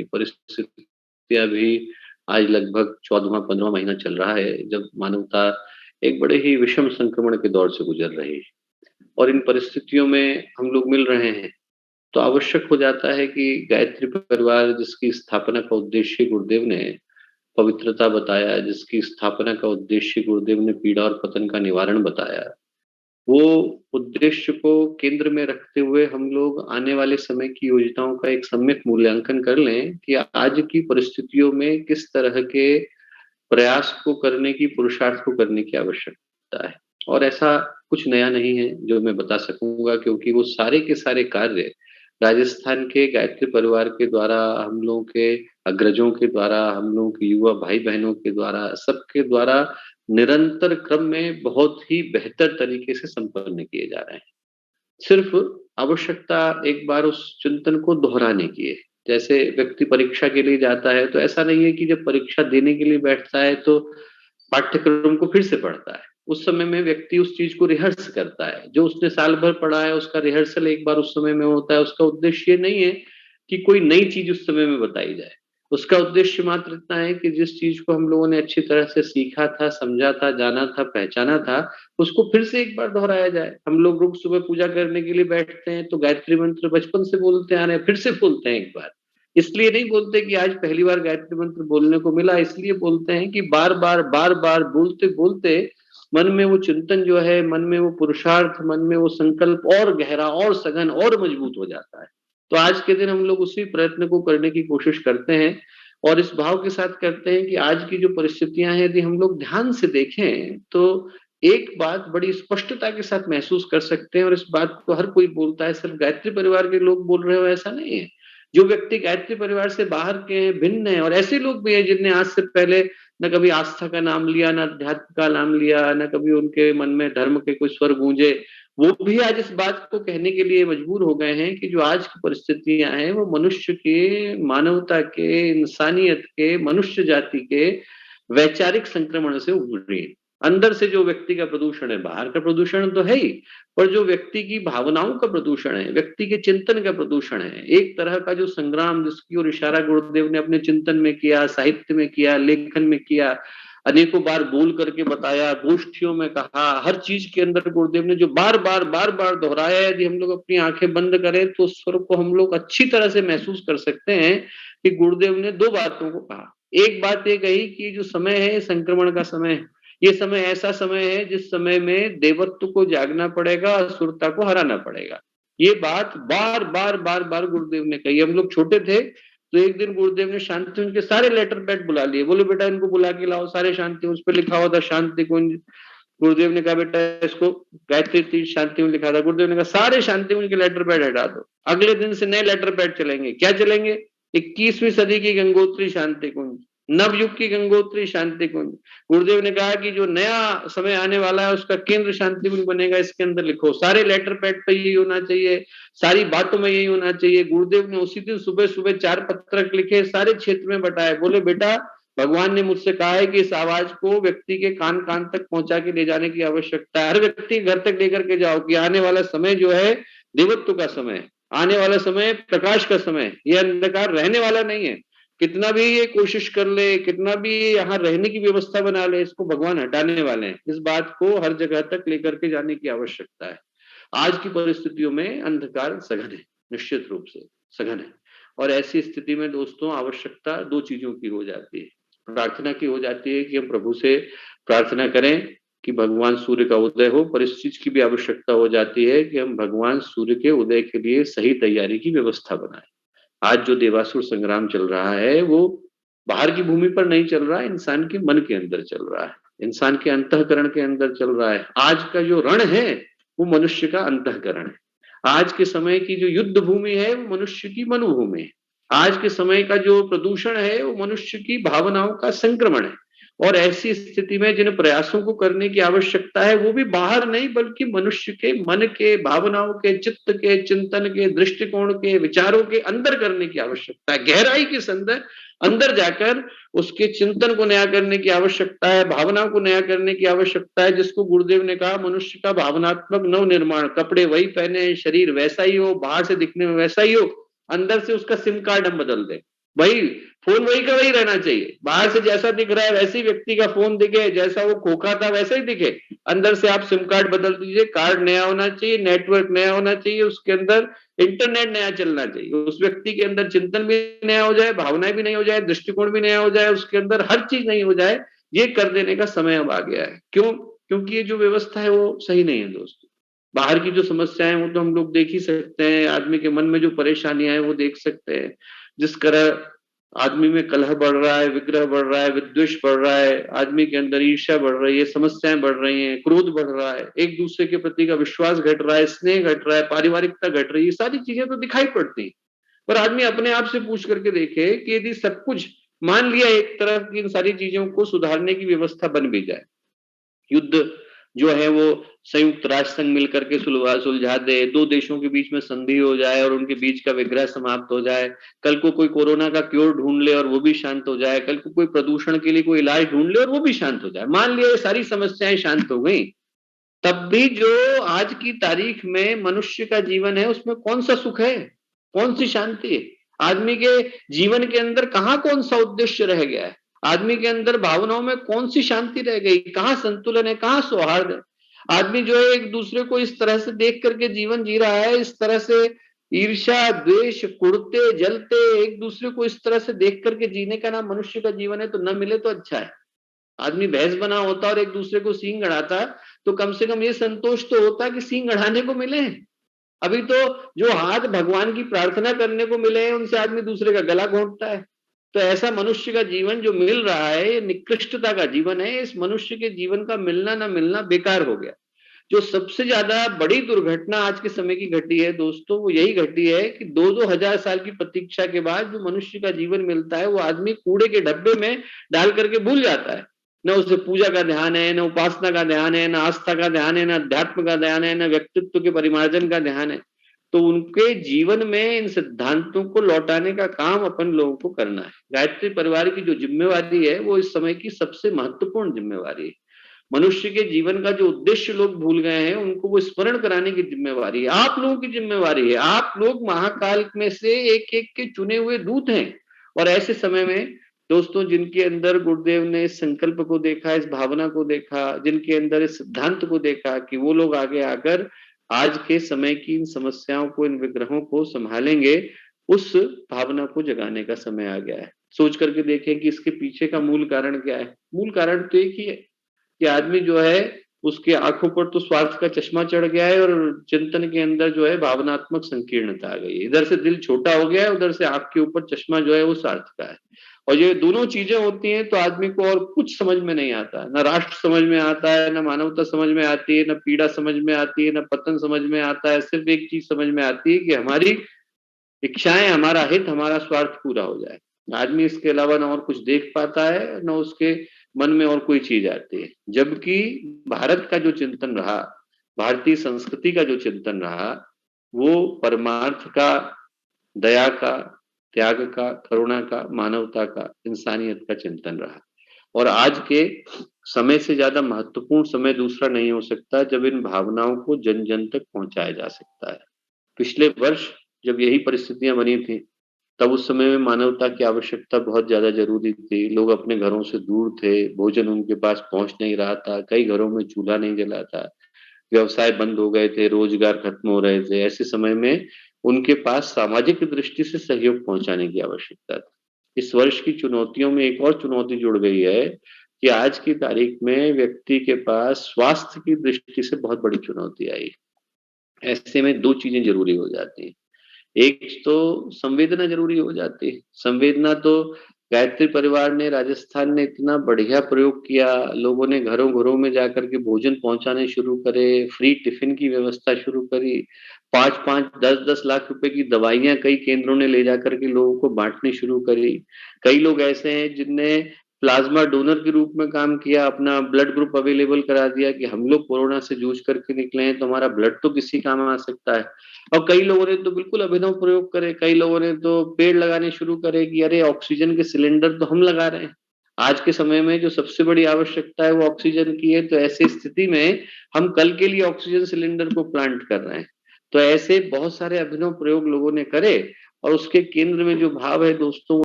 ये परिस्थितियाँ भी आज लगभग 14वाँ-15वाँ महीना चल रहा है, जब मानवता एक बड़े ही विषम संक्रमण के दौर से गुज़र रही है और इन परिस्थितियों में हम लोग मिल रहे हैं, तो आवश्यक हो जाता है कि गायत्री परिवार जिसकी स्थापना का उद्देश्य गुरुदेव ने पवित्रता बताया, जिसकी स्थापना का उद्देश्य गुरुदेव ने पीड़ा और पतन का निवारण बताया, वो उद्देश्य को केंद्र में रखते हुए हम लोग आने वाले समय की योजनाओं का एक सम्यक मूल्यांकन कर लें कि आज की परिस्थितियों में किस तरह के प्रयास को करने की, पुरुषार्थ को करने की आवश्यकता है। और ऐसा कुछ नया नहीं है जो मैं बता सकूँगा क्योंकि वो सारे के सारे कार्य राजस्थान के गायत्री परिवार के द्वारा, हम लोगों के अग्रजों के द्वारा, हम लोगों के युवा भाई-बहनों के द्वारा, सबके द्वारा निरंतर क्रम में बहुत ही बेहतर तरीके से संपन्न किए जा रहे हैं। सिर्फ़ आवश्यकता एक बार उस चिंतन को दोहराने की है। जैसे व्यक्ति परीक्षा के लिए जाता है, तो ऐसा नहीं है कि जब परीक्षा देने के लिए बैठता है, तो पाठ्यक्रम को फिर से पढ़ता है। उस समय में व्यक्ति उस चीज़ को रिहर्स करता है। जो उसने साल भर पढ़ा है, उसका रिहर्सल एक बार उस समय में होता है। उसका उद्देश्य ये नहीं है कि कोई नई चीज़ उस समय में बताई जाए। उसका उद्देश्य मात्र इतना है कि जिस चीज़ को हम लोगों ने अच्छी तरह से सीखा था, समझा था, जाना था, पहचाना था, उसको फिर से एक बार दोहराया जाए। हम लोग रोज़ सुबह पूजा करने के लिए बैठते हैं, तो गायत्री मंत्र बचपन से बोलते आ रहे हैं, फिर से बोलते हैं एक बार। इसलिए नहीं बोलते कि आज पहली बार गायत्री मंत्र बोलने को मिला, इसलिए बोलते हैं कि बार-बार, बार-बार बोलते-बोलते मन में वो चिंतन जो है, मन में वो पुरुषार्थ, मन में वो संकल्प और गहरा और सघन और मजबूत हो जाता है। तो आज के दिन हम लोग उसी प्रयत्न को करने की कोशिश करते हैं और इस भाव के साथ करते हैं कि आज की जो परिस्थितियाँ हैं, यदि हम लोग ध्यान से देखें, तो एक बात बड़ी स्पष्टता के साथ महसूस कर सकते हैं और इस बात को हर कोई बोलता है, सिर्फ गायत्री परिवार के लोग बोल रहे हो ऐसा नहीं है। जो व्यक्ति गायत्री परिवार से बाहर के हैं, भिन्न हैं और ऐसे लोग भी हैं जिनने आज से पहले ना कभी आस्था का नाम लिया, ना अध्यात्म का नाम लिया, ना कभी उनके मन में धर्म के कोई स्वर गूंजे, वो भी आज इस बात को कहने के लिए मजबूर हो गए हैं कि जो आज की परिस्थितियां हैं वो मनुष्य के, मानवता के, इंसानियत के, मनुष्य जाति के वैचारिक संक्रमण से उभरी है। अंदर से जो व्यक्ति का प्रदूषण है, बाहर का प्रदूषण तो है ही, पर जो व्यक्ति की भावनाओं का प्रदूषण है, व्यक्ति के चिंतन का प्रदूषण है, एक तरह का जो संग्राम जिसकी ओर इशारा गुरुदेव ने अपने चिंतन में किया, साहित्य में किया, लेखन में किया, अनेकों बार बोल करके बताया, गोष्ठियों में कहा, हर चीज के अंदर गुरुदेव ने जो बार-बार दोहराया, यदि हम लोग अपनी आंखें बंद करें तो उस स्वर को हम लोग अच्छी तरह से महसूस कर सकते हैं कि गुरुदेव ने 2 बातों को कहा। एक बात ये कही कि जो समय है, संक्रमण का समय है। ये समय ऐसा समय है जिस समय में देवत्व को जागना पड़ेगा, असुरता को हराना पड़ेगा। ये बात बार-बार गुरुदेव ने कही। हम लोग छोटे थे, तो एक दिन गुरुदेव ने शांतिकुंज के सारे लेटर पैड बुला लिए। बोले बेटा इनको बुला के लाओ, सारे शांतिकुंज पे लिखा हुआ था शांतिकुंज। गुरुदेव ने कहा बेटा इसको गायत्री तीर्थ शांतिकुंज लिखा था। गुरुदेव ने कहा सारे शांतिकुंज के लेटर पैड हटा दो। अगले दिन से नए लेटर पैड चलेंगे। क्या चलेंगे? 21वीं सदी की गंगोत्री शांतिकुंज, नवयुग की गंगोत्री शांति कुंज। गुरुदेव ने कहा कि जो नया समय आने वाला है उसका केंद्र शांति कुंज बनेगा, इसके अंदर लिखो। सारे लेटर पैड पे यही होना चाहिए, सारी बातों में यही होना चाहिए। गुरुदेव ने उसी दिन सुबह सुबह 4 पत्रक लिखे, सारे क्षेत्र में बंटाए। बोले बेटा भगवान ने मुझसे कहा है कि इस आवाज को व्यक्ति के कान कान तक पहुंचा के ले जाने की आवश्यकता है। हर व्यक्ति घर तक लेकर के जाओ कि आने वाला समय जो है देवत्व का समय है, आने वाला समय प्रकाश का समय है, ये अंधकार रहने वाला नहीं है। कितना भी ये कोशिश कर ले, कितना भी यहाँ रहने की व्यवस्था बना ले, इसको भगवान हटाने वाले हैं। इस बात को हर जगह तक लेकर के जाने की आवश्यकता है। आज की परिस्थितियों में अंधकार सघन है, निश्चित रूप से सघन है। और ऐसी स्थिति में दोस्तों आवश्यकता 2 चीजों की हो जाती है। प्रार्थना की हो जाती है कि हम प्रभु से प्रार्थना करें कि भगवान सूर्य का उदय हो, पर इस चीज की भी आवश्यकता हो जाती है कि हम भगवान सूर्य के उदय के लिए सही तैयारी की व्यवस्था बनाएं। आज जो देवासुर संग्राम चल रहा है वो बाहर की भूमि पर नहीं चल रहा है, इंसान के मन के अंदर चल रहा है, इंसान के अंतःकरण के अंदर चल रहा है। आज का जो रण है वो मनुष्य का अंतःकरण है। आज के समय की जो युद्ध भूमि है वो मनुष्य की मनोभूमि है। आज के समय का जो प्रदूषण है वो मनुष्य की भावनाओं का संक्रमण है। और ऐसी स्थिति में जिन प्रयासों को करने की आवश्यकता है वो भी बाहर नहीं बल्कि मनुष्य के मन के, भावनाओं के, चित्त के, चिंतन के, दृष्टिकोण के, विचारों के अंदर करने की आवश्यकता है। गहराई के अंदर अंदर जाकर उसके चिंतन को नया करने की आवश्यकता है, भावनाओं को नया करने की आवश्यकता है। जिसको गुरुदेव ने कहा मनुष्य का भावनात्मक नव निर्माण, कपड़े वही पहने, शरीर वैसा ही हो, बाहर से दिखने में वैसा ही हो, अंदर से उसका सिम कार्ड हम बदल दें। वही फ़ोन वही का वही रहना चाहिए। बाहर से जैसा दिख रहा है वैसे ही व्यक्ति का फ़ोन दिखे, जैसा वो खोखा था वैसा ही दिखे। अंदर से आप सिम कार्ड बदल दीजिए, कार्ड नया होना चाहिए, नेटवर्क नया होना चाहिए, उसके अंदर इंटरनेट नया चलना चाहिए। उस व्यक्ति के अंदर चिंतन भी नया हो जाए, भावनाएँ भी नई हो जाए, दृष्टिकोण भी नया हो जाए, उसके अंदर हर चीज़ नई हो जाए, ये कर देने का समय अब आ गया है। क्यों? क्योंकि ये जो व्यवस्था है वो सही नहीं है दोस्तों। बाहर की जो समस्याएँ हैं वो तो हम लोग देख ही सकते हैं, आदमी के मन में जो परेशानियाँ हैं वो देख सकते हैं। जिस तरह आदमी में कलह बढ़ रहा है, विग्रह बढ़ रहा है, विद्वेष बढ़ रहा है, आदमी के अंदर ईर्ष्या बढ़ रही है, समस्याएँ बढ़ रही हैं, क्रोध बढ़ रहा है, एक-दूसरे के प्रति का विश्वास घट रहा है, स्नेह घट रहा है, पारिवारिकता घट रही है, ये सारी चीज़ें तो दिखाई पड़ती हैं। पर आदमी अपने आप से पूछ करके देखे कि यदि सब कुछ मान लिया एक तरफ कि इन सारी चीज़ों को सुधारने की व्यवस्था बन भी जाए, युद्ध जो है वो संयुक्त राष्ट्र संघ मिलकर के सुलझा दे, 2 देशों के बीच में संधि हो जाए और उनके बीच का विग्रह समाप्त हो जाए। कल को कोई कोरोना का क्योर ढूँढ ले और वो भी शांत हो जाए, कल को कोई प्रदूषण के लिए कोई इलाज ढूँढ ले और वो भी शांत हो जाए। मान लिया ये सारी समस्याएँ शांत हो गई, तब भी जो आज की तारीख में मनुष्य का जीवन है उसमें कौन-सा सुख है? कौन-सी शांति है? आदमी के जीवन के अंदर कहाँ कौन-सा उद्देश्य रह गया है? आदमी के अंदर भावनाओं में कौन-सी शांति रह गई? कहाँ संतुलन है? कहाँ सौहार्द है? आदमी जो है एक-दूसरे को इस तरह से देख कर के जीवन जी रहा है, इस तरह से ईर्ष्या, द्वेष, कुढ़ते, जलते एक-दूसरे को इस तरह से देख कर के जीने का नाम मनुष्य का जीवन है, तो ना मिले तो अच्छा है। आदमी भैंस बना होता और एक-दूसरे को सींग गड़ाता, तो कम से कम ये संतोष तो होता कि सींग गड़ाने को मिले हैं। अभी तो जो हाथ भगवान की प्रार्थना करने को मिले हैं, उनसे आदमी दूसरे का गला घोंटता है। तो ऐसा मनुष्य का जीवन जो मिल रहा है, ये निकृष्टता का जीवन है। इस मनुष्य के जीवन का मिलना ना मिलना बेकार हो गया। जो सबसे ज़्यादा बड़ी दुर्घटना आज के समय की घटी है दोस्तों, वो यही घटी है कि 2-2 हज़ार साल की प्रतीक्षा के बाद जो मनुष्य का जीवन मिलता है, वो आदमी कूड़े के डब्बे में डाल कर के भूल जाता है। ना उसे पूजा का ध्यान है, ना उपासना का ध्यान है, ना आस्था का ध्यान है, ना अध्यात्म का ध्यान है, ना व्यक्तित्व के परिमार्जन का ध्यान है। तो उनके जीवन में इन सिद्धांतों को लौटाने का काम अपन लोगों को करना है। गायत्री परिवार की जो ज़िम्मेवारी है, वो इस समय की सबसे महत्वपूर्ण ज़िम्मेवारी है। मनुष्य के जीवन का जो उद्देश्य लोग भूल गए हैं, उनको वो स्मरण कराने की ज़िम्मेवारी है। आप लोगों की ज़िम्मेवारी है। आप लोग महाकाल में से एक-एक के चुने हुए दूत हैं और ऐसे समय में दोस्तों जिनके अंदर गुरुदेव ने इस संकल्प को देखा, इस भावना को देखा, जिनके अंदर इस सिद्धांत को देखा कि वो लोग आगे आकर आज के समय की इन समस्याओं को, इन विग्रहों को सँभालेंगे, उस भावना को जगाने का समय आ गया है। सोच करके देखें कि इसके पीछे का मूल कारण क्या है? मूल कारण तो एक ही है कि आदमी जो है उसकी आँखों पर तो स्वार्थ का चश्मा चढ़ गया है और चिंतन के अंदर जो है भावनात्मक संकीर्णता आ गई है। इधर से दिल छोटा हो गया है, उधर से आँख के ऊपर चश्मा जो है वो स्वार्थ का है। और ये दोनों चीज़ें होती हैं तो आदमी को और कुछ समझ में नहीं आता है। ना राष्ट्र समझ में आता है, ना मानवता समझ में आती है, ना पीड़ा समझ में आती है, ना पतन समझ में आता है। सिर्फ़ एक चीज़ समझ में आती है कि हमारी इच्छाएँ, हमारा हित, हमारा स्वार्थ पूरा हो जाए। आदमी इसके अलावा ना और कुछ देख पाता है, ना उसके मन में और कोई चीज़ आती है। जबकि भारत का जो चिंतन रहा, भारतीय संस्कृति का जो चिंतन रहा, वो परमार्थ का, दया का, त्याग का, करुणा का, मानवता का, इंसानियत का चिंतन रहा। और आज के समय से ज़्यादा महत्वपूर्ण समय दूसरा नहीं हो सकता, जब इन भावनाओं को जन-जन तक पहुँचाया जा सकता है। पिछले वर्ष जब यही परिस्थितियाँ बनी थी, तब उस समय में मानवता की आवश्यकता बहुत ज़्यादा ज़रूरी थी। लोग अपने घरों से दूर थे, भोजन उनके पास पहुँच नहीं रहा था, कई घरों में चूल्हा नहीं जला था, व्यवसाय बंद हो गए थे, रोज़गार खत्म हो रहे थे। ऐसे समय में उनके पास सामाजिक दृष्टि से सहयोग पहुँचाने की आवश्यकता थी। इस वर्ष की चुनौतियों में एक और चुनौती जुड़ गई है कि आज की तारीख में व्यक्ति के पास स्वास्थ्य की दृष्टि से बहुत बड़ी चुनौती आई। ऐसे में 2 चीज़ें ज़रूरी हो जाती हैं। एक तो संवेदना ज़रूरी हो जाती है। संवेदना तो गायत्री परिवार ने, राजस्थान ने इतना बढ़िया प्रयोग किया, लोगों ने घरों-घरों में जाकर के भोजन पहुँचाने शुरू करे, फ्री टिफ़िन की व्यवस्था शुरू करी, 5-5, 10-10 लाख रुपए की दवाइयाँ कई केंद्रों ने ले जाकर के लोगों को बाँटनी शुरू करी। कई लोग ऐसे हैं जिनने प्लाज़्मा डोनर के रूप में काम किया, अपना ब्लड ग्रुप अवेलेबल करा दिया कि हम लोग कोरोना से जूझ करके निकले हैं, तो हमारा ब्लड तो किसी काम आ सकता है। और कई लोगों ने तो बिल्कुल अभिनव प्रयोग करे, कई लोगों ने तो पेड़ लगाने शुरू करे कि अरे ऑक्सीजन के सिलेंडर तो हम लगा रहे हैं। आज के समय में जो सबसे बड़ी आवश्यकता है वो ऑक्सीजन की है, तो ऐसी स्थिति में हम कल के लिए ऑक्सीजन सिलेंडर को प्लांट कर रहे हैं। तो ऐसे बहुत सारे अभिनव प्रयोग लोगों ने करे और उसके केंद्र में जो भाव है दोस्तों